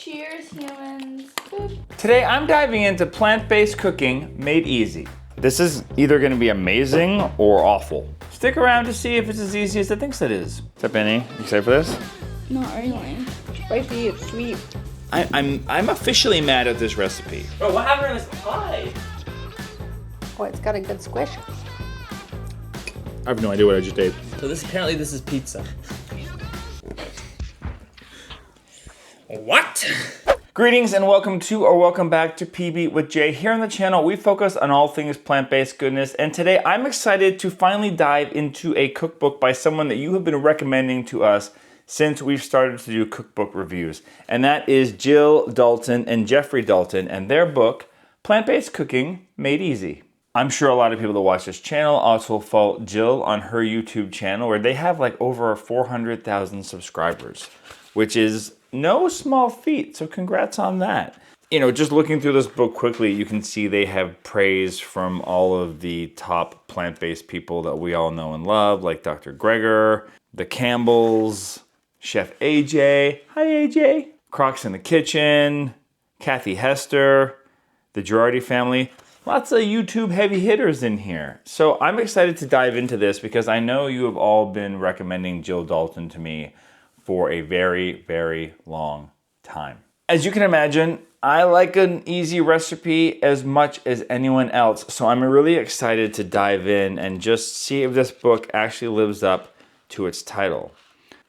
Cheers, humans. Boop. Today I'm diving into plant-based cooking made easy. This is either going to be amazing or awful. Stick around to see if it's as easy as it thinks it is. What's up, Benny? You excited for this? Not really. Spicy, it's sweet. I'm officially mad at this recipe. Bro, what happened to this pie? Oh, it's got a good squish. I have no idea what I just ate. So apparently this is pizza. What? Greetings and welcome to or welcome back to PB with Jay. Here on the channel, we focus on all things plant-based goodness, and today I'm excited to finally dive into a cookbook by someone that you have been recommending to us since we've started to do cookbook reviews, and that is Jill Dalton and Jeffrey Dalton and their book, Plant-Based Cooking Made Easy. I'm sure a lot of people that watch this channel also follow Jill on her YouTube channel where they have like over 400,000 subscribers, which is no small feat, so congrats on that. You know, just looking through this book quickly, you can see they have praise from all of the top plant-based people that we all know and love, like Dr. Greger, the Campbells, Chef AJ, hi AJ, Crocs in the Kitchen, Kathy Hester, the Girardi family. Lots of YouTube heavy hitters in here. So I'm excited to dive into this because I know you have all been recommending Jill Dalton to me for a very, very long time. As you can imagine, I like an easy recipe as much as anyone else, so I'm really excited to dive in and just see if this book actually lives up to its title.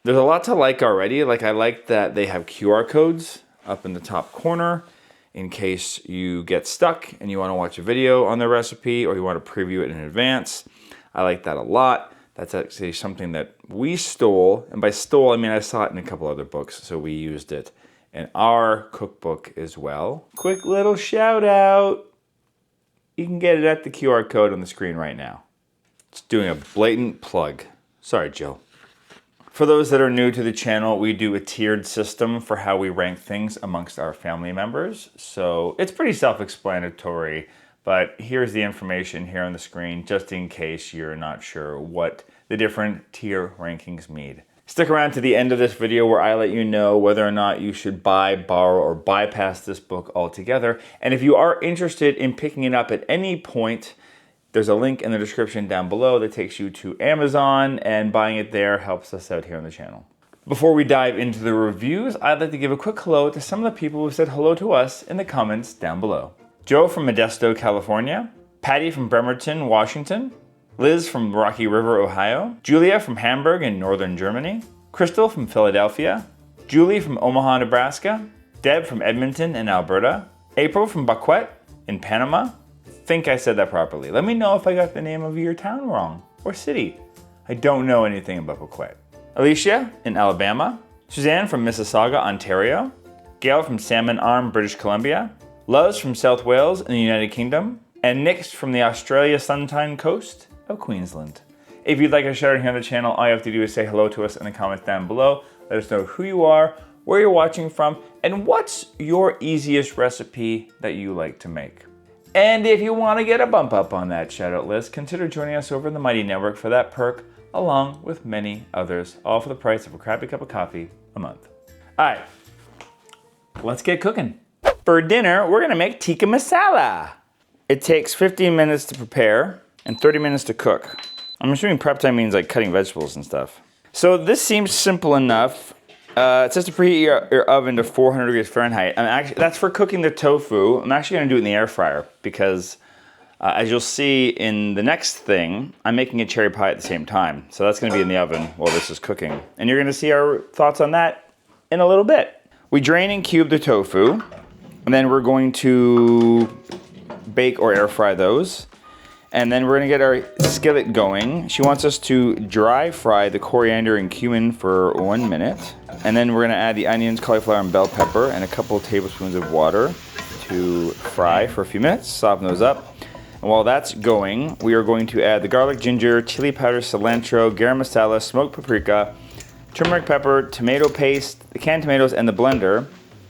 There's a lot to like already. Like, I like that they have QR codes up in the top corner in case you get stuck and you want to watch a video on the recipe or you want to preview it in advance. I like that a lot. That's actually something that we stole, and by stole, I mean I saw it in a couple other books, so we used it in our cookbook as well. Quick little shout out. You can get it at the QR code on the screen right now. It's doing a blatant plug. Sorry, Jill. For those that are new to the channel, we do a tiered system for how we rank things amongst our family members. So it's pretty self-explanatory, but here's the information here on the screen, just in case you're not sure what the different tier rankings mean. Stick around to the end of this video where I let you know whether or not you should buy, borrow, or bypass this book altogether. And if you are interested in picking it up at any point, there's a link in the description down below that takes you to Amazon, and buying it there helps us out here on the channel. Before we dive into the reviews, I'd like to give a quick hello to some of the people who said hello to us in the comments down below. Joe from Modesto, California, Patty from Bremerton, Washington, Liz from Rocky River, Ohio, Julia from Hamburg in northern Germany, Crystal from Philadelphia, Julie from Omaha, Nebraska, Deb from Edmonton in Alberta, April from Baquet in Panama. Think I said that properly. Let me know if I got the name of your town wrong or city. I don't know anything about Baquet. Alicia in Alabama, Suzanne from Mississauga, Ontario, Gail from Salmon Arm, British Columbia, Luz from South Wales in the United Kingdom, and Nix from the Australia Sunshine Coast of Queensland. If you'd like a shout out here on the channel, all you have to do is say hello to us in the comments down below. Let us know who you are, where you're watching from, and what's your easiest recipe that you like to make. And if you want to get a bump up on that shout out list, consider joining us over in the Mighty Network for that perk, along with many others, all for the price of a crappy cup of coffee a month. All right, let's get cooking. For dinner, we're gonna make Tikka Masala. It takes 15 minutes to prepare and 30 minutes to cook. I'm assuming prep time means like cutting vegetables and stuff. So this seems simple enough. It says to preheat your oven to 400 degrees Fahrenheit. That's for cooking the tofu. I'm actually gonna do it in the air fryer because as you'll see in the next thing, I'm making a cherry pie at the same time. So that's gonna be in the oven while this is cooking. And you're gonna see our thoughts on that in a little bit. We drain and cube the tofu. And then we're going to bake or air fry those. And then we're gonna get our skillet going. She wants us to dry fry the coriander and cumin for 1 minute. And then we're gonna add the onions, cauliflower, and bell pepper and a couple of tablespoons of water to fry for a few minutes, soften those up. And while that's going, we are going to add the garlic, ginger, chili powder, cilantro, garam masala, smoked paprika, turmeric pepper, tomato paste, the canned tomatoes, and the blender.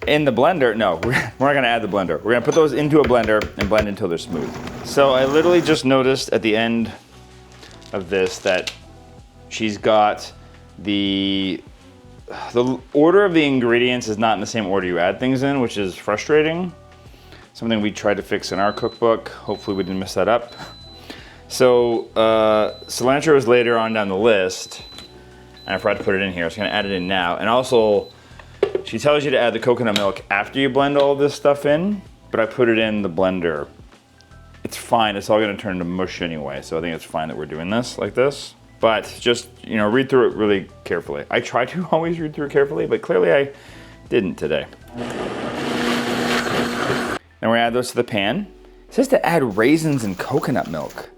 In the blender, no, we're not gonna add the blender. We're gonna put those into a blender and blend until they're smooth. So I literally just noticed at the end of this that she's got the the order of the ingredients is not in the same order you add things in, which is frustrating. Something we tried to fix in our cookbook. Hopefully we didn't mess that up. So cilantro is later on down the list, and I forgot to put it in here, so I'm gonna add it in now. And also, she tells you to add the coconut milk after you blend all this stuff in, but I put it in the blender. It's fine, it's all gonna turn into mush anyway, so I think it's fine that we're doing this like this. But just, you know, read through it really carefully. I try to always read through it carefully, but clearly I didn't today. Then we add those to the pan. It says to add raisins and coconut milk.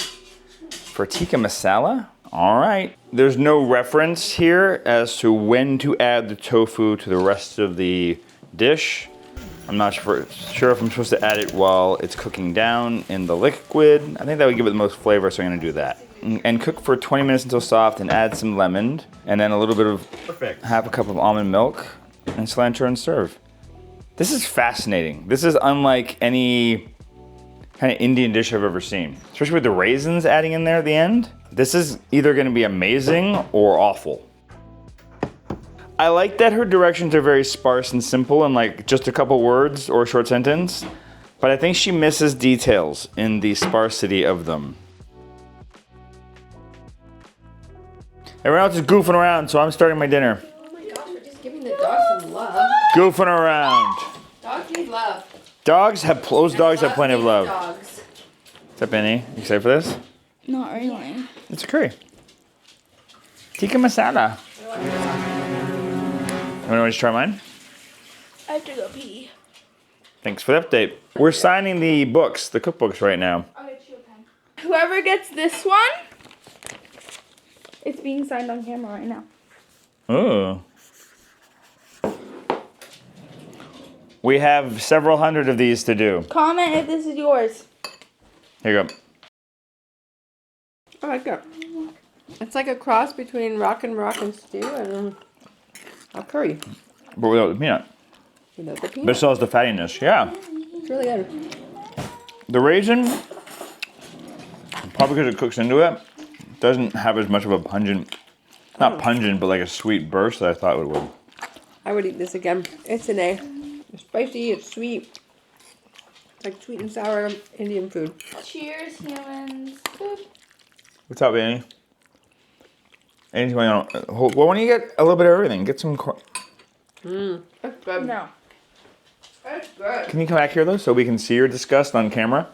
For tikka masala? All right. There's no reference here as to when to add the tofu to the rest of the dish. I'm not sure if I'm supposed to add it while it's cooking down in the liquid. I think that would give it the most flavor, so I'm gonna do that. And cook for 20 minutes until soft and add some lemon and then a little bit of half a cup of almond milk and cilantro and serve. This is fascinating. This is unlike any kind of Indian dish I've ever seen, especially with the raisins adding in there at the end. This is either gonna be amazing or awful. I like that her directions are very sparse and simple and like just a couple words or a short sentence, but I think she misses details in the sparsity of them. Everyone else is goofing around, so I'm starting my dinner. Oh my gosh, we're just giving the dogs some love. Goofing around. Dogs need love. Those dogs have plenty of love. Dogs. What's up, Benny? You excited for this? Not really. It's a curry. Tikka Masala. You want to try mine? I have to go pee. Thanks for the update. We're signing the books, the cookbooks right now. I'll get you a pen. Whoever gets this one, it's being signed on camera right now. Oh. We have several hundred of these to do. Comment if this is yours. Here you go. I like it. It's like a cross between rock and stew and a curry. But without the peanut. Without the But it peanut. still has the fattiness. Yeah. It's really good. The raisin, probably because it cooks into it, doesn't have as much of a pungent, not pungent, but like a sweet burst that I thought it would. I would eat this again. It's an A. It's spicy, it's sweet. It's like sweet and sour Indian food. Cheers, humans. Boop. What's up, Annie? Annie's going on. Well, why don't you get a little bit of everything? Get some. That's good. No, That's good. Can you come back here though, so we can see your disgust on camera?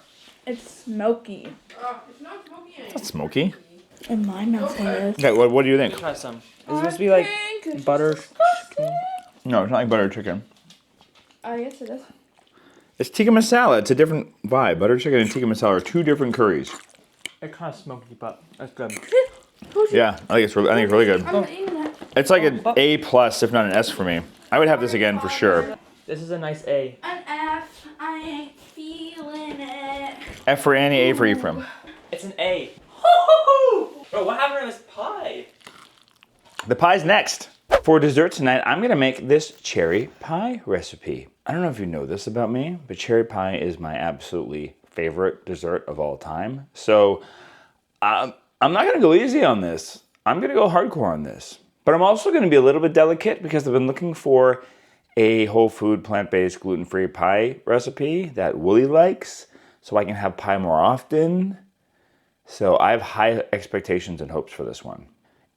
it's smoky. It's not smoky anymore. That's smoky. In my mouth it is. Okay, what do you think? Try some. Is it supposed to be like butter? No, it's not like butter chicken. I guess it is. It's tikka masala. It's a different vibe. Butter chicken and tikka masala are two different curries. It's kind of smoky, but that's good. Yeah, I think it's really good. I'm not eating that. It's like an A plus, if not an S for me. I would have this again for sure. This is a nice A. An F. I ain't feeling it. F for Annie, A for Ephraim. It's an A. Bro, what happened to this pie? The pie's next. For dessert tonight, I'm gonna make this cherry pie recipe. I don't know if you know this about me, but cherry pie is my absolutely favorite dessert of all time. So I'm not gonna go easy on this. I'm gonna go hardcore on this. But I'm also gonna be a little bit delicate because I've been looking for a whole food, plant-based, gluten-free pie recipe that Wooly likes so I can have pie more often. So I have high expectations and hopes for this one.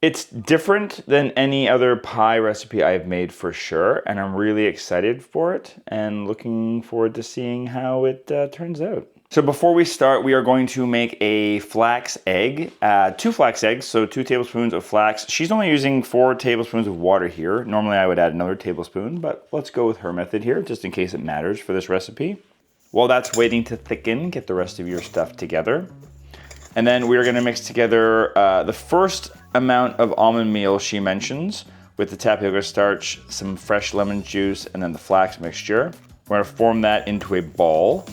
It's different than any other pie recipe I've made for sure, and I'm really excited for it and looking forward to seeing how it turns out. So before we start, we are going to make a flax egg, 2 flax eggs, so 2 tablespoons of flax. She's only using 4 tablespoons of water here. Normally I would add another tablespoon, but let's go with her method here, just in case it matters for this recipe. While that's waiting to thicken, get the rest of your stuff together. And then we're gonna mix together the first amount of almond meal she mentions with the tapioca starch, some fresh lemon juice, and then the flax mixture. We're gonna form that into a ball.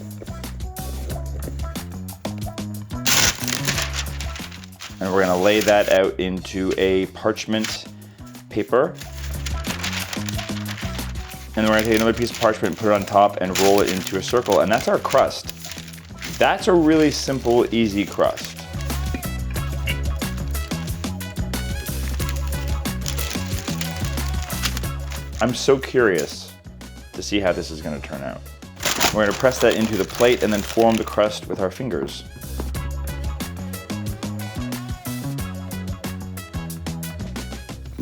And we're gonna lay that out into a parchment paper. And then we're gonna take another piece of parchment, put it on top, and roll it into a circle, and that's our crust. That's a really simple, easy crust. I'm so curious to see how this is gonna turn out. We're gonna press that into the plate and then form the crust with our fingers.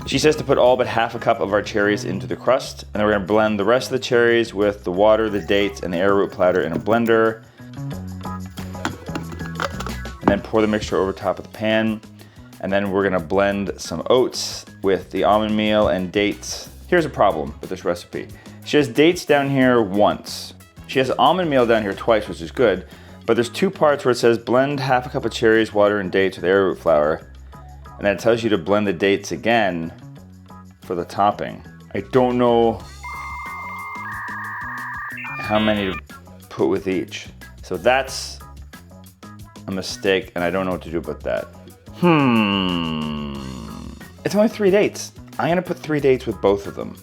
She says to put all but half a cup of our cherries into the crust, and then we're gonna blend the rest of the cherries with the water, the dates, and the arrowroot powder in a blender. And then pour the mixture over top of the pan. And then we're gonna blend some oats with the almond meal and dates. Here's a problem with this recipe. She has dates down here once. She has almond meal down here twice, which is good. But there's two parts where it says blend half a cup of cherries, water, and dates with arrowroot flour. And then it tells you to blend the dates again for the topping. I don't know how many to put with each. So that's a mistake, and I don't know what to do about that. It's only 3 dates. I'm gonna put 3 dates with both of them.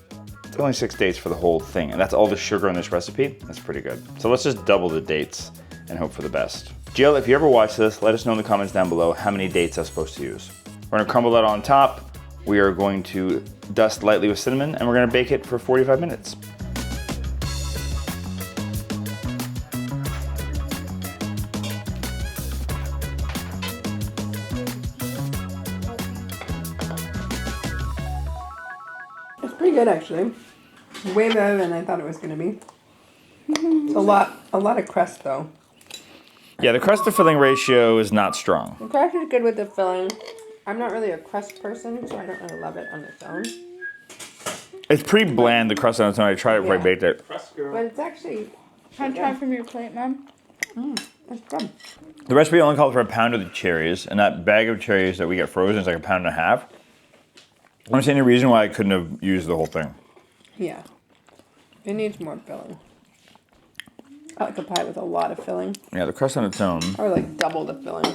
It's only 6 dates for the whole thing, and that's all the sugar in this recipe. That's pretty good. So let's just double the dates and hope for the best. Jill, if you ever watch this, let us know in the comments down below how many dates I'm supposed to use. We're gonna crumble that on top. We are going to dust lightly with cinnamon, and we're gonna bake it for 45 minutes. It's pretty good, actually. Way better than I thought it was going to be. It's a lot of crust, though. Yeah, the crust to filling ratio is not strong. The crust is good with the filling. I'm not really a crust person, so I don't really love it on its own. It's pretty bland, the crust on its own. I tried it before I baked it. Crust girl. But it's actually, Can I try from your plate, Mom? it's good. The recipe only called for a pound of the cherries, and that bag of cherries that we get frozen is like a pound and a half. I don't see any reason why I couldn't have used the whole thing. Yeah. It needs more filling. I like a pie with a lot of filling. Yeah, the crust on its own. Or like double the filling.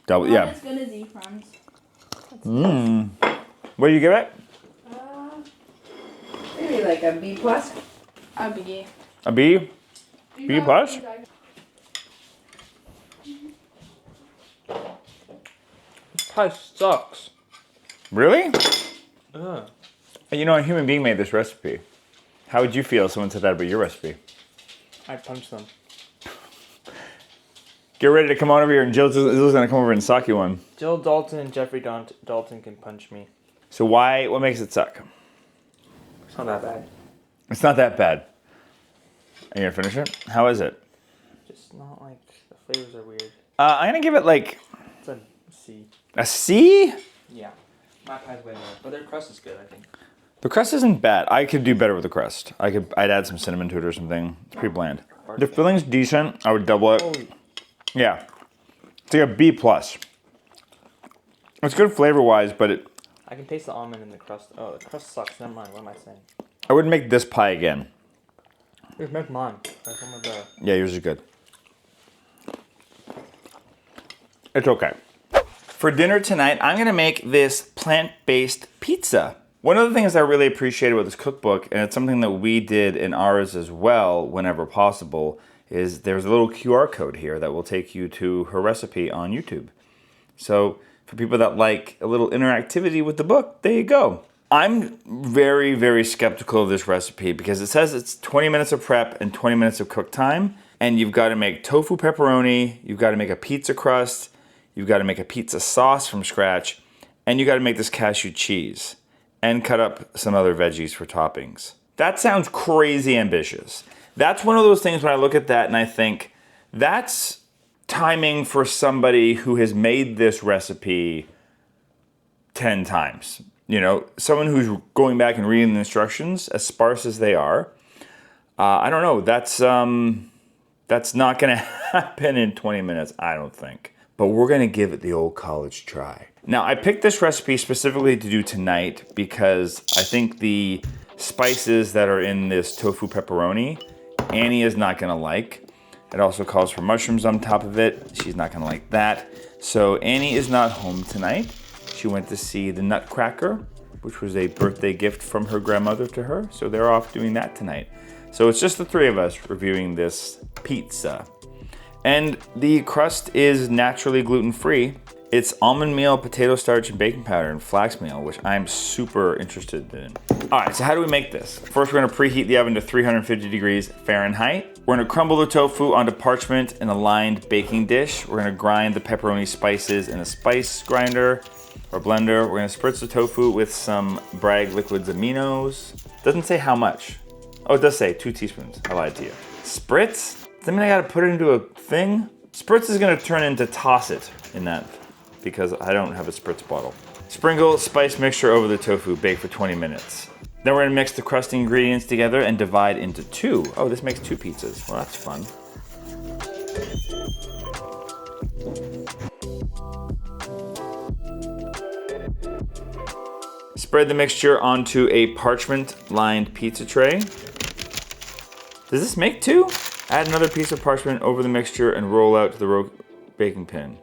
Double, Not yeah. as good as Ephraim's. What do you give it? Maybe like a B+. A B. A B? B plus? Pie sucks. Really? Ugh. You know, a human being made this recipe. How would you feel if someone said that about your recipe? I'd punch them. Get ready to come on over here, and Jill's gonna come over and sock you one. Jill Dalton and Jeffrey Dalton can punch me. So what makes it suck? It's not that bad. It's not that bad. Are you gonna finish it? How is it? Just not like, the flavors are weird. I'm gonna give it like It's a C. a C? Yeah. My pie's way more. But their crust is good, I think. The crust isn't bad. I could do better with the crust. I'd add some cinnamon to it or something. It's pretty bland. The filling's decent. I would double it. Holy. Yeah. It's like a B plus. It's good flavor wise, but I can taste the almond in the crust. Oh, the crust sucks. Never mind. What am I saying? I wouldn't make this pie again. Here's make mine. That's some of the... Yeah, yours is good. It's okay. For dinner tonight, I'm gonna make this plant-based pizza. One of the things I really appreciated with this cookbook, and it's something that we did in ours as well whenever possible, is there's a little QR code here that will take you to her recipe on YouTube. So for people that like a little interactivity with the book, there you go. I'm very, very skeptical of this recipe because it says it's 20 minutes of prep and 20 minutes of cook time, and you've got to make tofu pepperoni, you've got to make a pizza crust, you've got to make a pizza sauce from scratch, and you got to make this cashew cheese and cut up some other veggies for toppings. That sounds crazy ambitious. That's one of those things when I look at that and I think, that's timing for somebody who has made this recipe 10 times. You know, someone who's going back and reading the instructions, as sparse as they are. I don't know, that's not gonna happen in 20 minutes, I don't think. But we're gonna give it the old college try. Now, I picked this recipe specifically to do tonight because I think the spices that are in this tofu pepperoni, Annie is not gonna like. It also calls for mushrooms on top of it. She's not gonna like that. So Annie is not home tonight. She went to see the Nutcracker, which was a birthday gift from her grandmother to her. So they're off doing that tonight. So it's just the three of us reviewing this pizza. And the crust is naturally gluten-free. It's almond meal, potato starch, and baking powder, and flax meal, which I'm super interested in. All right, so how do we make this? First, we're gonna preheat the oven to 350 degrees Fahrenheit. We're gonna crumble the tofu onto parchment in a lined baking dish. We're gonna grind the pepperoni spices in a spice grinder or blender. We're gonna spritz the tofu with some Bragg Liquids aminos. Doesn't say how much. Oh, it does say 2 teaspoons. I lied to you. Spritz? Does that mean I gotta put it into a thing? Spritz is gonna turn into toss it in that, because I don't have a spritz bottle. Sprinkle spice mixture over the tofu, bake for 20 minutes. Then we're gonna mix the crusty ingredients together and divide into 2. Oh, this makes 2 pizzas. Well, that's fun. Spread the mixture onto a parchment-lined pizza tray. Does this make 2? Add another piece of parchment over the mixture and roll out to the baking pan.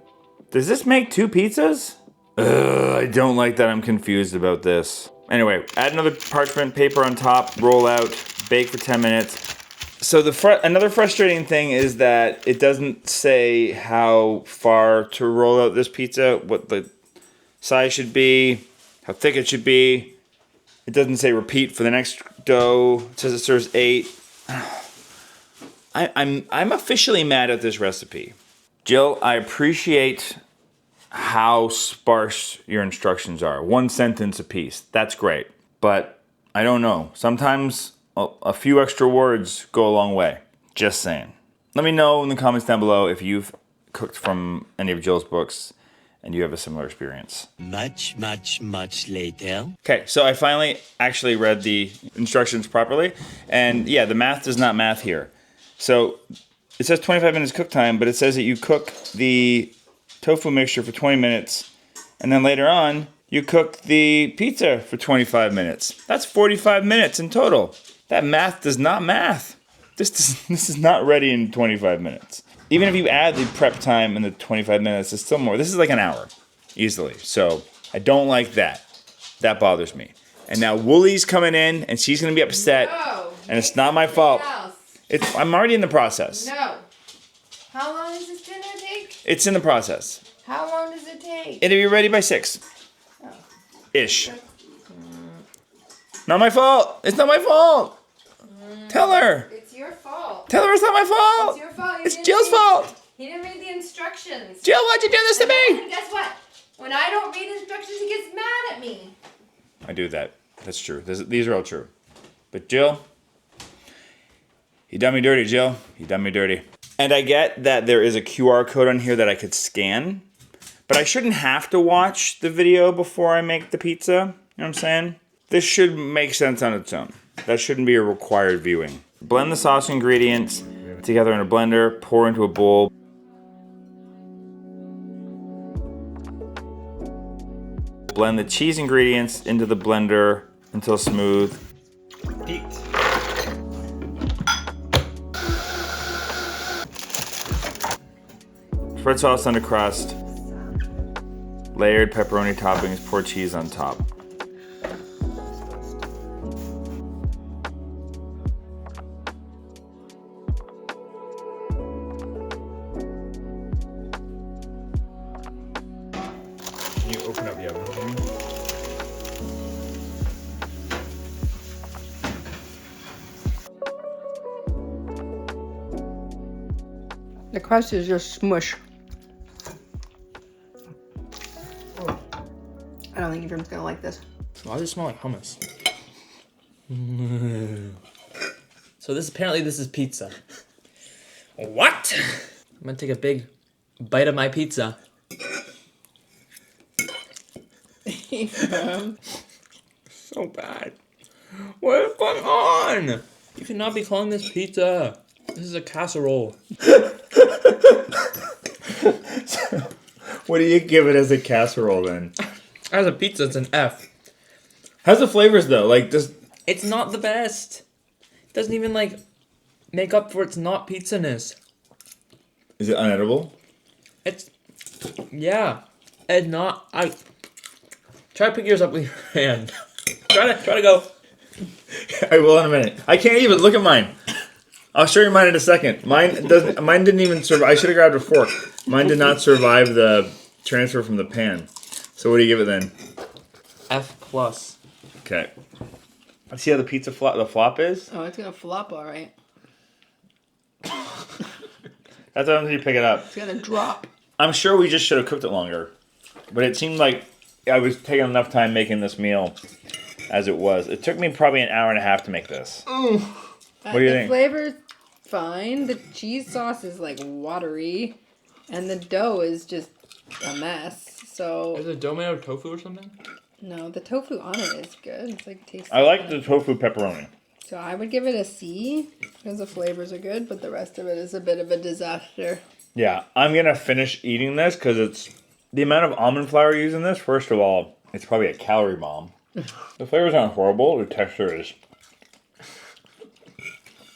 Does this make 2 pizzas? I don't like that I'm confused about this. Anyway, add another parchment paper on top, roll out, bake for 10 minutes. So another frustrating thing is that it doesn't say how far to roll out this pizza, what the size should be, how thick it should be. It doesn't say repeat for the next dough. It says it serves 8. I'm officially mad at this recipe. Jill, I appreciate how sparse your instructions are. 1 sentence a piece. That's great. But I don't know. Sometimes a few extra words go a long way. Just saying. Let me know in the comments down below if you've cooked from any of Jill's books and you have a similar experience. Much later. Okay, so I finally actually read the instructions properly. And yeah, the math does not math here. So it says 25 minutes cook time, but it says that you cook the tofu mixture for 20 minutes, and then later on, you cook the pizza for 25 minutes. That's 45 minutes in total. That math does not math. This is not ready in 25 minutes. Even if you add the prep time in the 25 minutes, it's still more. This is like an hour, easily. So I don't like that. That bothers me. And now Woolie's coming in, and she's gonna be upset, and it's not my fault. I'm already in the process. No. How long does this dinner take? It's in the process. How long does it take? It'll be ready by 6. Oh. Ish. Not my fault. It's not my fault. Tell her. It's your fault. Tell her it's not my fault. It's your fault. It's Jill's fault. He didn't read the instructions. Jill, why'd you do this to me? And guess what? When I don't read instructions, he gets mad at me. I do that. That's true. These are all true. But Jill, you done me dirty, Jill. You done me dirty. And I get that there is a QR code on here that I could scan, but I shouldn't have to watch the video before I make the pizza. You know what I'm saying? This should make sense on its own. That shouldn't be a required viewing. Blend the sauce ingredients together in a blender, pour into a bowl. Blend the cheese ingredients into the blender until smooth. Eat. Spread sauce on the crust. Layered pepperoni toppings, pour cheese on top. Can you open up the oven for me? The crust is just smush. I don't think Jim's gonna like this. Why does it smell like hummus? So apparently this is pizza. What? I'm gonna take a big bite of my pizza. So bad. What is going on? You cannot be calling this pizza. This is a casserole. What do you give it as a casserole then? As a pizza, it's an F. How's the flavors though? Like this. It's not the best. It doesn't even like make up for its not pizza-ness. Is it unedible? It's yeah. And not try to pick yours up with your hand. try to go. I will in a minute. I can't even look at mine. I'll show you mine in a second. Mine didn't even survive. I should have grabbed a fork. Mine did not survive the transfer from the pan. So what do you give it then? F plus. Okay. See how the pizza the flop is? Oh, it's gonna flop all right. That's how you pick it up. It's gonna drop. I'm sure we just should have cooked it longer. But it seemed like I was taking enough time making this meal as it was. It took me probably an hour and a half to make this. What do you think? The flavor's fine. The cheese sauce is like watery. And the dough is just a mess. So Is the dough made out of tofu or something? no, the tofu on it is good. It's like tasty. I like the tofu pepperoni. So I would give it a C because the flavors are good, but the rest of it is a bit of a disaster. Yeah, I'm going to finish eating this because it's the amount of almond flour used in this. First of all, it's probably a calorie bomb. The flavors aren't horrible. The texture is.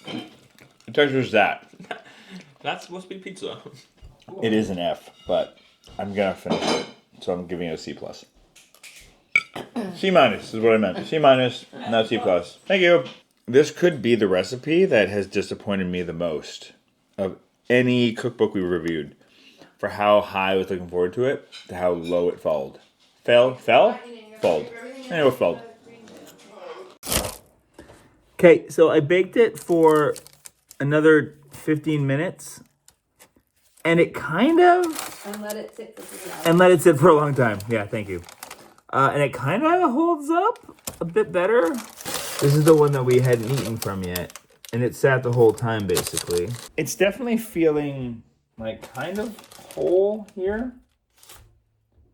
The texture is that. That's supposed to be pizza. It is an F, but I'm going to finish it. So I'm giving it a C+. C- is what I meant. C-, not C+. Thank you. This could be the recipe that has disappointed me the most of any cookbook we reviewed. For how high I was looking forward to it, to how low it fell? Fell? Fold. I know it fell. Okay, so I baked it for another 15 minutes. And it kind of... And let it sit for 3 hours. And let it sit for a long time. Yeah, thank you. And it kind of holds up a bit better. This is the one that we hadn't eaten from yet. And it sat the whole time, basically. It's definitely feeling, like, kind of whole here.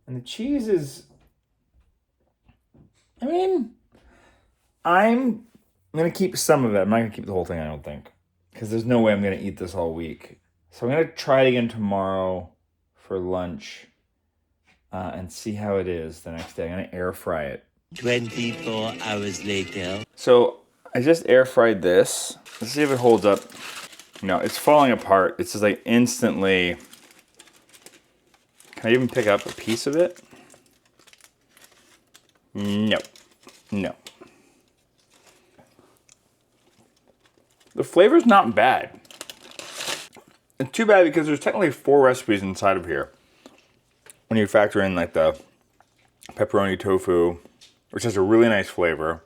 And the cheese is... I mean... I'm going to keep some of it. I'm not going to keep the whole thing, I don't think. Because there's no way I'm going to eat this all week. So I'm going to try it again tomorrow for lunch. And see how it is the next day. I'm going to air fry it. 24 hours later. So I just air fried this. Let's see if it holds up. No, it's falling apart. It's just like instantly. Can I even pick up a piece of it? No. No. The flavor's not bad. It's too bad because there's technically 4 recipes inside of here. When you factor in like the pepperoni tofu, which has a really nice flavor,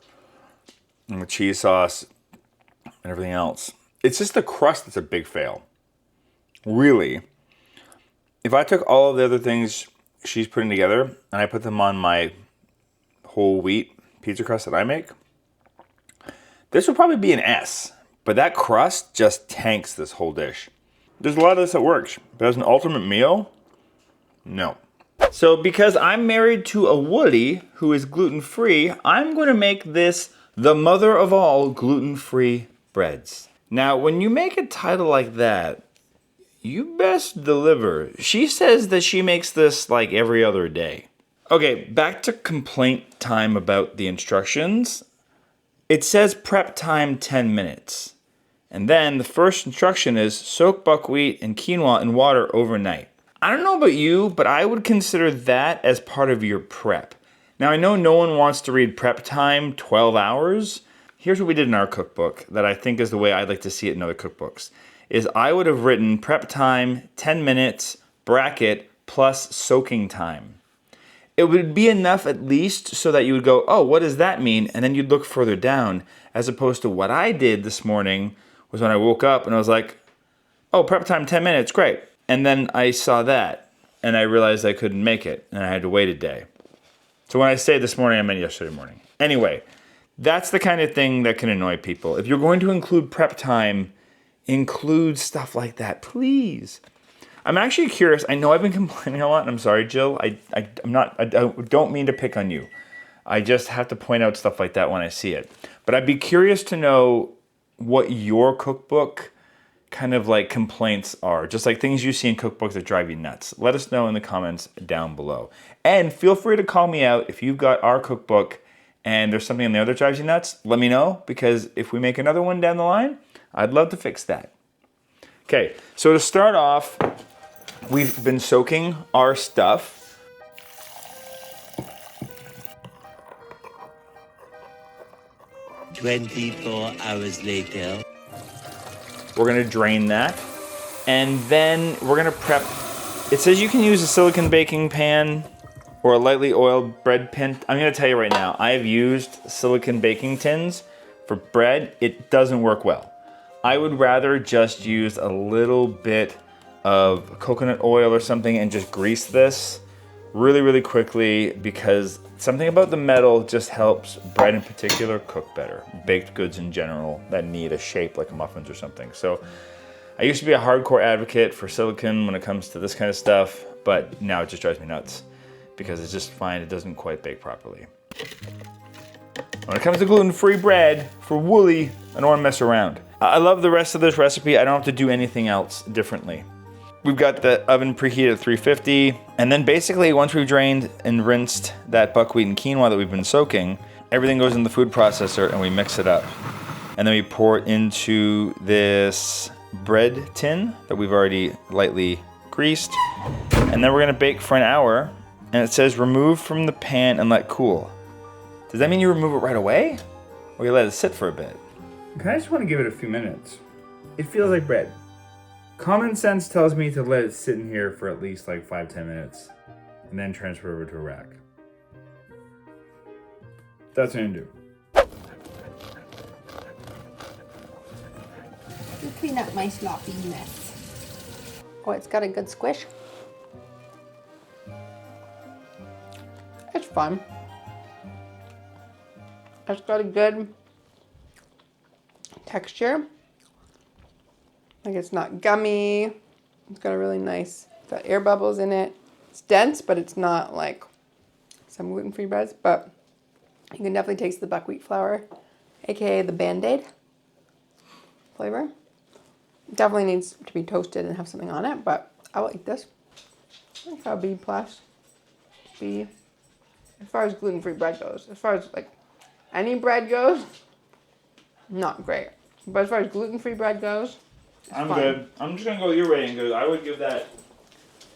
and the cheese sauce and everything else. It's just the crust that's a big fail. Really. If I took all of the other things she's putting together and I put them on my whole wheat pizza crust that I make, this would probably be an S. But that crust just tanks this whole dish. There's a lot of this that works, but as an ultimate meal, no. So because I'm married to a Woody who is gluten-free, I'm going to make this the mother of all gluten-free breads. Now, when you make a title like that, you best deliver. She says that she makes this like every other day. Okay, back to complaint time about the instructions. It says prep time 10 minutes. And then the first instruction is soak buckwheat and quinoa in water overnight. I don't know about you, but I would consider that as part of your prep. Now, I know no one wants to read prep time 12 hours. Here's what we did in our cookbook that I think is the way I'd like to see it in other cookbooks. Is I would have written prep time 10 minutes, bracket, plus soaking time. It would be enough at least so that you would go, oh, what does that mean? And then you'd look further down, as opposed to what I did this morning was when I woke up and I was like, oh, prep time 10 minutes, great. And then I saw that and I realized I couldn't make it and I had to wait a day. So when I say this morning, I meant yesterday morning. Anyway, that's the kind of thing that can annoy people. If you're going to include prep time, include stuff like that, please. I'm actually curious. I know I've been complaining a lot, and I'm sorry, Jill. I don't mean to pick on you. I just have to point out stuff like that when I see it. But I'd be curious to know what your cookbook kind of like complaints are. Just like things you see in cookbooks that drive you nuts. Let us know in the comments down below. And feel free to call me out if you've got our cookbook and there's something in there that drives you nuts. Let me know, because if we make another one down the line, I'd love to fix that. Okay, so to start off, we've been soaking our stuff. "24 hours later." We're gonna drain that, and then we're gonna prep It says you can use a silicone baking pan or a lightly oiled bread tin. I'm gonna tell you right now, I have used silicone baking tins for bread. It doesn't work well. I would rather just use a little bit of coconut oil or something and just grease this really, really quickly, because something about the metal just helps bread in particular cook better. Baked goods in general that need a shape like muffins or something. So I used to be a hardcore advocate for silicone when it comes to this kind of stuff, but now it just drives me nuts because it's just fine, it doesn't quite bake properly. When it comes to gluten-free bread, for Wooly, I don't want to mess around. I love the rest of this recipe. I don't have to do anything else differently. We've got the oven preheated at 350, and then basically once we've drained and rinsed that buckwheat and quinoa that we've been soaking, everything goes in the food processor and we mix it up. And then we pour it into this bread tin that we've already lightly greased. And then we're gonna bake for an hour, and it says remove from the pan and let cool. Does that mean you remove it right away? Or you let it sit for a bit? I just want to give it a few minutes. It feels like bread. Common sense tells me to let it sit in here for at least like 5-10 minutes and then transfer over to a rack. That's what I'm gonna do. You clean up my sloppy mess. Oh, it's got a good squish. It's fun. It's got a good texture. Like, it's not gummy. It's got a really nice, it's got air bubbles in it. It's dense, but it's not like some gluten-free breads, but you can definitely taste the buckwheat flour, aka the Band-Aid flavor. It definitely needs to be toasted and have something on it, but I like this. I think a B+. B. As far as gluten-free bread goes, as far as like any bread goes, not great. But as far as gluten-free bread goes, I'm fine. good. I'm just gonna go your rating because I would give that.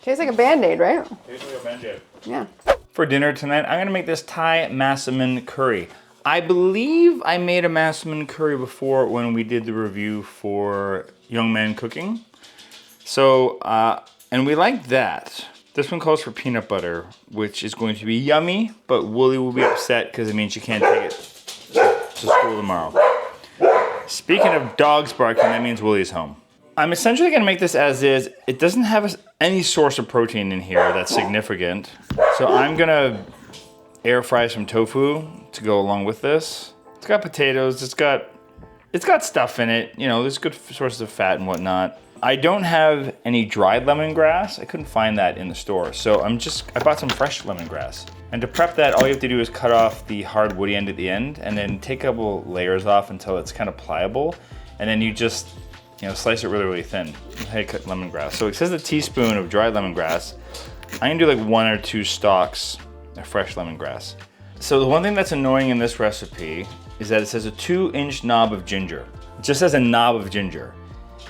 Tastes like a Band-Aid, right? Tastes like a Band-Aid. Yeah. For dinner tonight, I'm gonna make this Thai Massaman curry. I believe I made a Massaman curry before when we did the review for Young Man Cooking. So, and we like that. This one calls for peanut butter, which is going to be yummy, but Wooly will be upset because it means she can't take it to school tomorrow. Speaking of dogs barking, that means Wooly's home. I'm essentially gonna make this as is. It doesn't have any source of protein in here that's significant. So I'm gonna air fry some tofu to go along with this. It's got potatoes, it's got stuff in it. You know, there's good sources of fat and whatnot. I don't have any dried lemongrass. I couldn't find that in the store. So I bought some fresh lemongrass. And to prep that, all you have to do is cut off the hard woody end at the end and then take a couple layers off until it's kind of pliable. And then you just, slice it really, really thin. That's how you cut lemongrass. So it says a teaspoon of dried lemongrass. I'm gonna do like 1 or 2 stalks of fresh lemongrass. So the one thing that's annoying in this recipe is that it says a 2-inch knob of ginger. It just says a knob of ginger.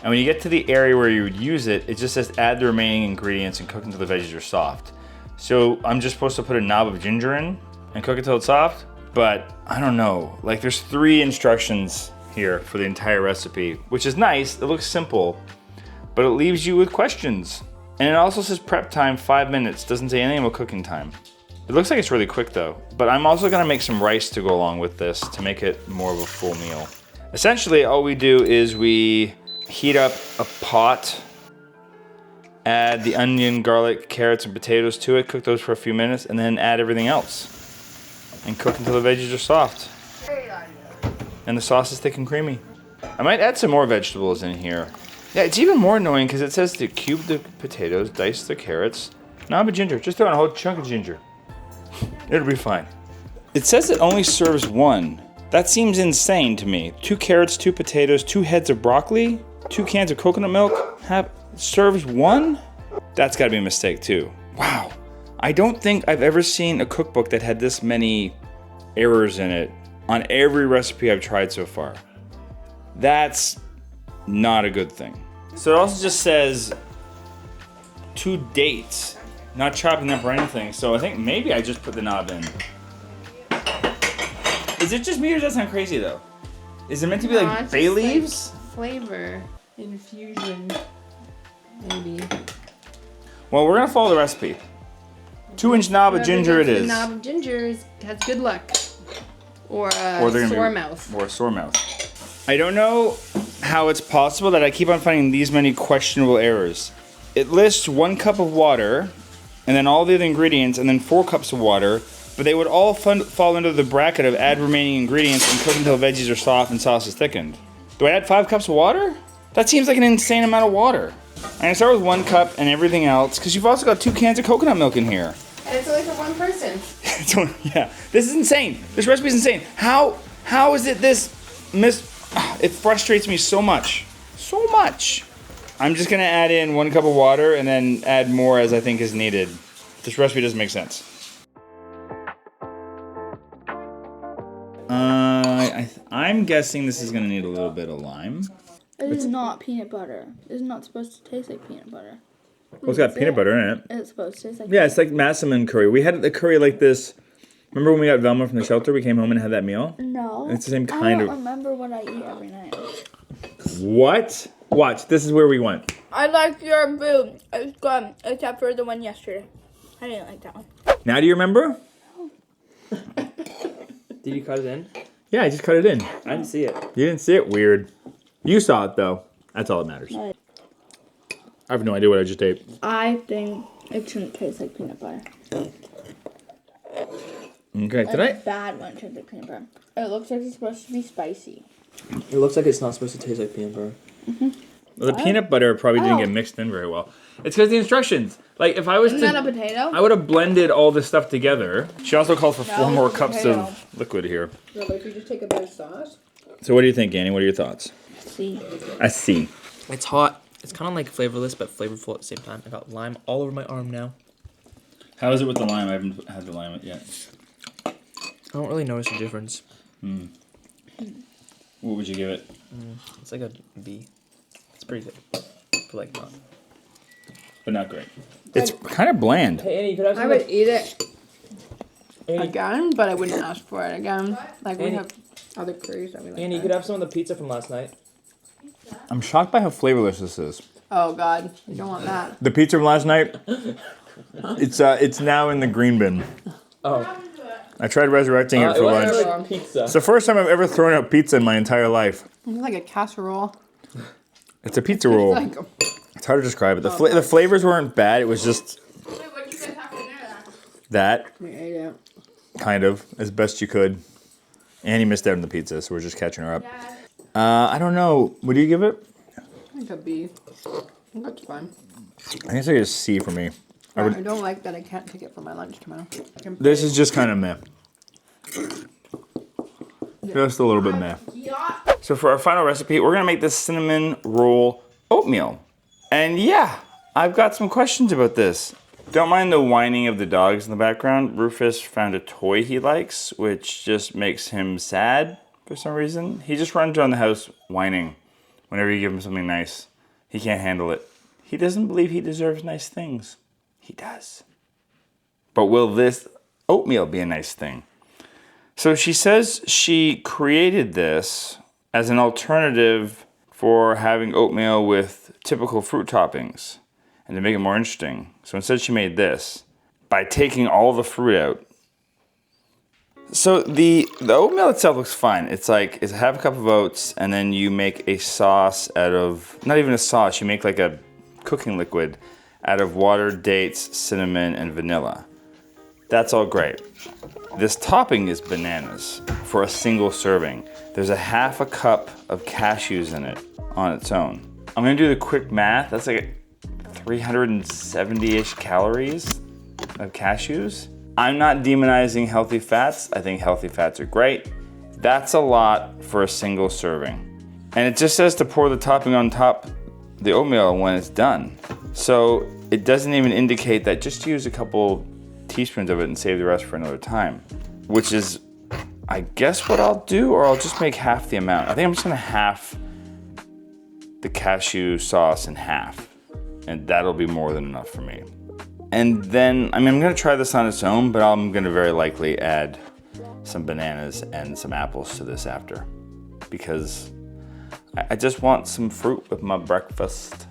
And when you get to the area where you would use it, it just says add the remaining ingredients and cook until the veggies are soft. So I'm just supposed to put a knob of ginger in and cook it till it's soft? But I don't know, like there's 3 instructions here for the entire recipe, which is nice, it looks simple, but it leaves you with questions. And it also says prep time 5 minutes, doesn't say anything about cooking time. It looks like it's really quick though, but I'm also gonna make some rice to go along with this to make it more of a full meal. Essentially, all we do is we heat up a pot, add the onion, garlic, carrots, and potatoes to it, cook those for a few minutes, and then add everything else. And cook until the veggies are soft. And the sauce is thick and creamy. I might add some more vegetables in here. Yeah, it's even more annoying because it says to cube the potatoes, dice the carrots, knob of ginger, just throw in a whole chunk of ginger. It'll be fine. It says it only serves 1. That seems insane to me. 2 carrots, 2 potatoes, 2 heads of broccoli, 2 cans of coconut milk, serves 1? That's gotta be a mistake too. Wow. I don't think I've ever seen a cookbook that had this many errors in it on every recipe I've tried so far. That's not a good thing. So it also just says 2 dates, not chopping up or anything. So I think maybe I just put the knob in. Is it just me or does that sound crazy though? Is it meant to be like bay leaves? Like flavor infusion, maybe. Well, we're gonna follow the recipe. 2-inch knob of ginger it The is. knob of ginger has good luck. Or a Or they're gonna sore be- mouth. Or a sore mouth. I don't know how it's possible that I keep on finding these many questionable errors. It lists 1 cup of water, and then all the other ingredients, and then 4 cups of water, but they would all fall under the bracket of add remaining ingredients and cook until veggies are soft and sauce is thickened. Do I add 5 cups of water? That seems like an insane amount of water. I'm gonna start with 1 cup and everything else, because you've also got 2 cans of coconut milk in here. And it's only for one person. So, yeah, this is insane. This recipe is insane. How is it this it frustrates me so much. So much. I'm just gonna add in 1 cup of water and then add more as I think is needed. This recipe doesn't make sense. I'm guessing this is gonna need a little bit of lime. It is not peanut butter. It's not supposed to taste like peanut butter. Well, it's got peanut butter in it. It's supposed to taste like Yeah, it's like Massaman curry. We had a curry like this. Remember when we got Velma from the shelter? We came home and had that meal? No. It's the same kind I of. don't remember what I eat every night. What? Watch, this is where we went. I like your food. It's good, except for the one yesterday. I didn't like that one. Now do you remember? Did you cut it in? Yeah, I just cut it in. I didn't see it. You didn't see it? Weird. You saw it though. That's all that matters. Right. I have no idea what I just ate. I think it shouldn't taste like peanut butter. Okay, did I? It's bad when it tastes like peanut butter. It looks like it's supposed to be spicy. It looks like it's not supposed to taste like peanut butter. Well, the peanut butter probably didn't get mixed in very well. It's because the instructions. Like if I was Isn't to, that a potato? I would have blended all this stuff together. She also called for 4 No, more it's a cups potato. of liquid here. No, but if you just take a bit of sauce. So what do you think, Annie? What are your thoughts? See. I see. It's hot. It's kind of like flavorless but flavorful at the same time. I got lime all over my arm now. How is it with the lime? I haven't had the lime yet. I don't really notice a difference. What would you give it? It's like a B. It's pretty good. But like not. But not great. It's kind of bland. Hey Annie, you could have I would eat it Annie, again, but I wouldn't ask for it again. Like we Annie- have other curries that we like. Annie, you could have some of the pizza from last night. I'm shocked by how flavorless this is. Oh God, you don't want that. The pizza from last night, it's now in the green bin. Oh. I tried resurrecting it for lunch. wasn't like pizza. It's the first time I've ever thrown out pizza in my entire life. It's like a casserole. It's a pizza roll. Like, It's hard to describe it. The flavors weren't bad. It was just Wait, what did you guys have for dinner then? that, we ate it. kind of, as best you could. Annie missed out on the pizza, so we're just catching her up. Yeah. I don't know. What do you give it? I think a B. That's fine. I guess I get a C for me. I don't like that I can't take it for my lunch tomorrow. This is just kind of meh. Just a little bit meh. Yeah. So for our final recipe, we're gonna make this cinnamon roll oatmeal. And yeah, I've got some questions about this. Don't mind the whining of the dogs in the background. Rufus found a toy he likes, which just makes him sad for some reason. He just runs around the house whining whenever you give him something nice. He can't handle it. He doesn't believe he deserves nice things. He does. But will this oatmeal be a nice thing? So she says she created this as an alternative for having oatmeal with typical fruit toppings and to make it more interesting. So instead she made this by taking all the fruit out. So the oatmeal itself looks fine. It's like it's half a cup of oats and then you make a sauce out of, not even a sauce, you make like a cooking liquid out of water, dates, cinnamon, and vanilla. That's all great. This topping is bananas for a single serving. There's a half a cup of cashews in it on its own. I'm gonna do the quick math. That's like 370-ish calories of cashews. I'm not demonizing healthy fats. I think healthy fats are great. That's a lot for a single serving. And it just says to pour the topping on top the oatmeal when it's done. So it doesn't even indicate that. Just use a couple teaspoons of it and save the rest for another time, which is, I guess, what I'll do, or I'll just make half the amount. I think I'm just gonna half the cashew sauce in half, and that'll be more than enough for me. And then, I mean, I'm gonna try this on its own, but I'm gonna very likely add some bananas and some apples to this after, because I just want some fruit with my breakfast.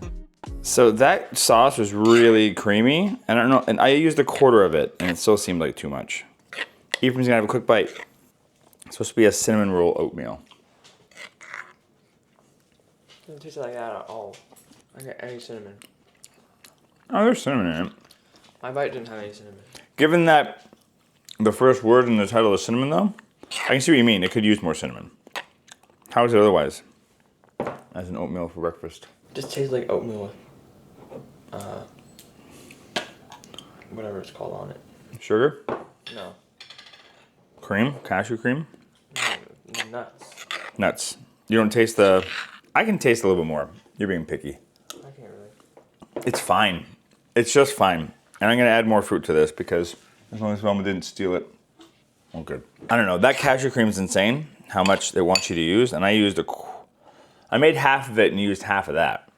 So that sauce was really creamy. I don't know, and I used a quarter of it, and it still seemed like too much. Ephraim's gonna have a quick bite. It's supposed to be a cinnamon roll oatmeal. Doesn't taste like that at all. I got any cinnamon. Oh, there's cinnamon in it. My bite didn't have any cinnamon. Given that the first word in the title is cinnamon, though, I can see what you mean. It could use more cinnamon. How is it otherwise? As an oatmeal for breakfast. It just tastes like oatmeal with whatever it's called on it. Sugar? No. Cream? Cashew cream? No, nuts. Nuts. You don't taste the... I can taste a little bit more. You're being picky. I can't really. It's fine. It's just fine. And I'm going to add more fruit to this because as long as Mama didn't steal it, all good. I don't know. That cashew cream is insane, how much they want you to use. And I made half of it and used half of that.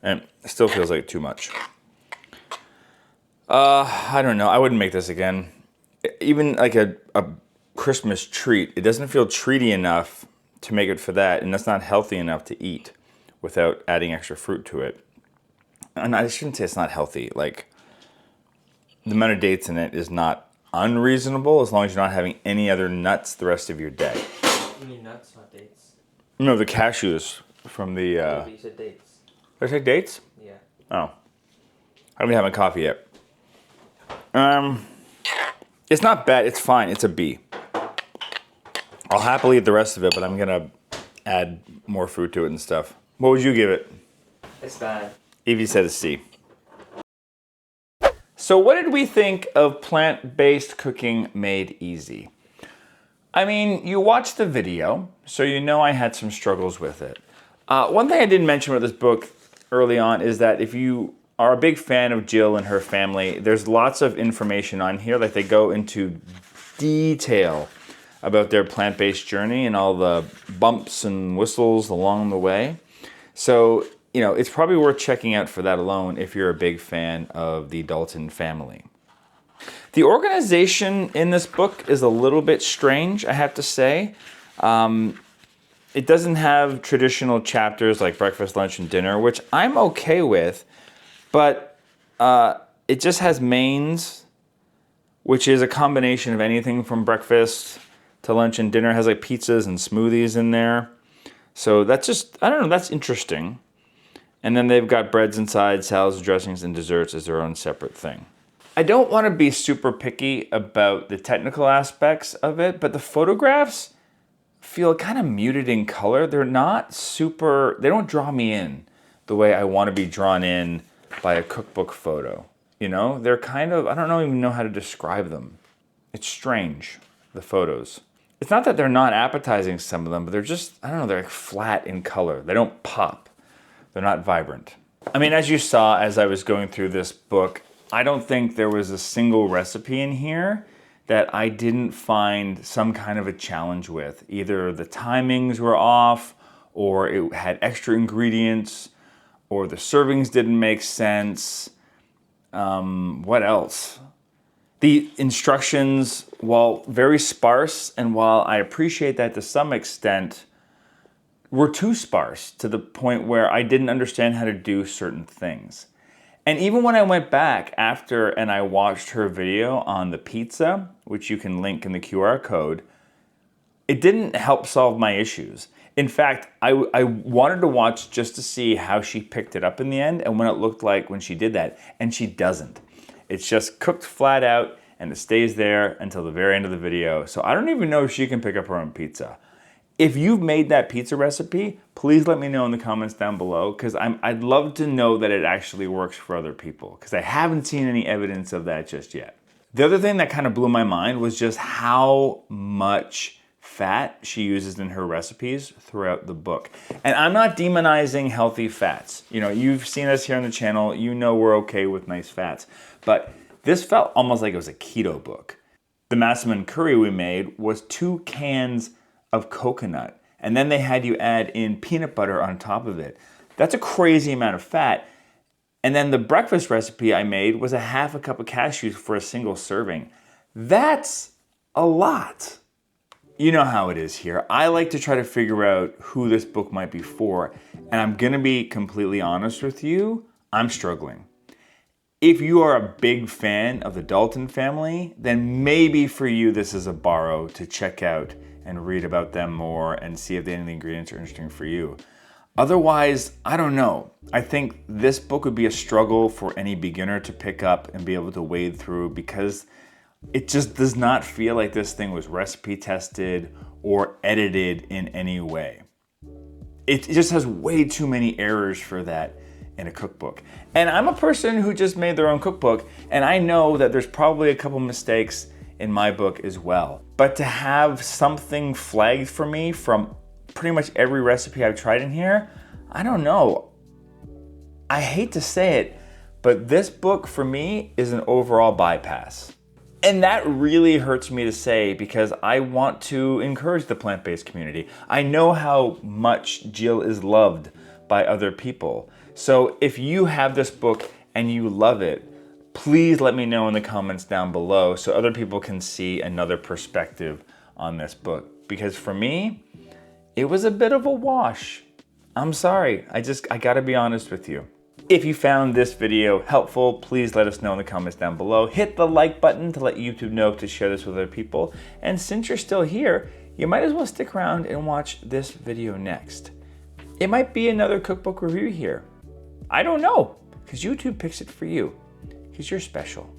And it still feels like too much. I don't know. I wouldn't make this again. Even like a Christmas treat, it doesn't feel treaty enough to make it for that. And that's not healthy enough to eat without adding extra fruit to it. And I shouldn't say it's not healthy. Like, the amount of dates in it is not unreasonable as long as you're not having any other nuts the rest of your day. You need nuts, not dates. No, the cashews from the... You said dates. Did I say dates? Yeah. Oh. I don't even have my coffee yet. It's not bad. It's fine. It's a B. I'll happily eat the rest of it, but I'm going to add more fruit to it and stuff. What would you give it? It's bad. Evie said a C. So what did we think of plant-based cooking made easy? I mean, you watched the video, so you know I had some struggles with it. One thing I didn't mention with this book early on is that if you are a big fan of Jill and her family, there's lots of information on here. Like, they go into detail about their plant-based journey and all the bumps and whistles along the way. So, you know, it's probably worth checking out for that alone if you're a big fan of the Dalton family. The organization in this book is a little bit strange, I have to say. It doesn't have traditional chapters like breakfast, lunch, and dinner, which I'm okay with, but it just has mains, which is a combination of anything from breakfast to lunch and dinner. It has like pizzas and smoothies in there. So that's just, I don't know, that's interesting. And then they've got breads inside, salads, dressings, and desserts as their own separate thing. I don't want to be super picky about the technical aspects of it, but the photographs feel kind of muted in color. They're not super, they don't draw me in the way I want to be drawn in by a cookbook photo. You know, they're kind of, I don't even know how to describe them. It's strange, the photos. It's not that they're not appetizing, some of them, but they're just, I don't know, they're like flat in color. They don't pop. They're not vibrant. I mean, as you saw as I was going through this book, I don't think there was a single recipe in here that I didn't find some kind of a challenge with. Either the timings were off, or it had extra ingredients, or the servings didn't make sense. What else? The instructions, while very sparse, and while I appreciate that to some extent, were too sparse to the point where I didn't understand how to do certain things. And even when I went back after and I watched her video on the pizza, which you can link in the QR code, it didn't help solve my issues. In fact, I wanted to watch just to see how she picked it up in the end and what it looked like when she did that, and she doesn't. It's just cooked flat out and it stays there until the very end of the video. So I don't even know if she can pick up her own pizza. If you've made that pizza recipe, please let me know in the comments down below, because I'd love to know that it actually works for other people, because I haven't seen any evidence of that just yet. The other thing that kind of blew my mind was just how much fat she uses in her recipes throughout the book. And I'm not demonizing healthy fats. You know, you've seen us here on the channel, you know we're okay with nice fats. But this felt almost like it was a keto book. The Massaman curry we made was 2 cans of coconut, and then they had you add in peanut butter on top of it. That's a crazy amount of fat. And then the breakfast recipe I made was a half a cup of cashews for a single serving. That's a lot. You know how it is here. I like to try to figure out who this book might be for, and I'm gonna be completely honest with you, I'm struggling. If you are a big fan of the Dalton family, then maybe for you this is a borrow to check out and read about them more and see if any of the ingredients are interesting for you. Otherwise, I don't know. I think this book would be a struggle for any beginner to pick up and be able to wade through because it just does not feel like this thing was recipe tested or edited in any way. It just has way too many errors for that in a cookbook. And I'm a person who just made their own cookbook, and I know that there's probably a couple mistakes in my book as well. But to have something flagged for me from pretty much every recipe I've tried in here, I don't know. I hate to say it, but this book for me is an overall bypass. And that really hurts me to say because I want to encourage the plant-based community. I know how much Jill is loved by other people. So if you have this book and you love it, please let me know in the comments down below so other people can see another perspective on this book. Because for me, it was a bit of a wash. I'm sorry, I gotta be honest with you. If you found this video helpful, please let us know in the comments down below. Hit the like button to let YouTube know to share this with other people. And since you're still here, you might as well stick around and watch this video next. It might be another cookbook review here. I don't know, because YouTube picks it for you, because you're special.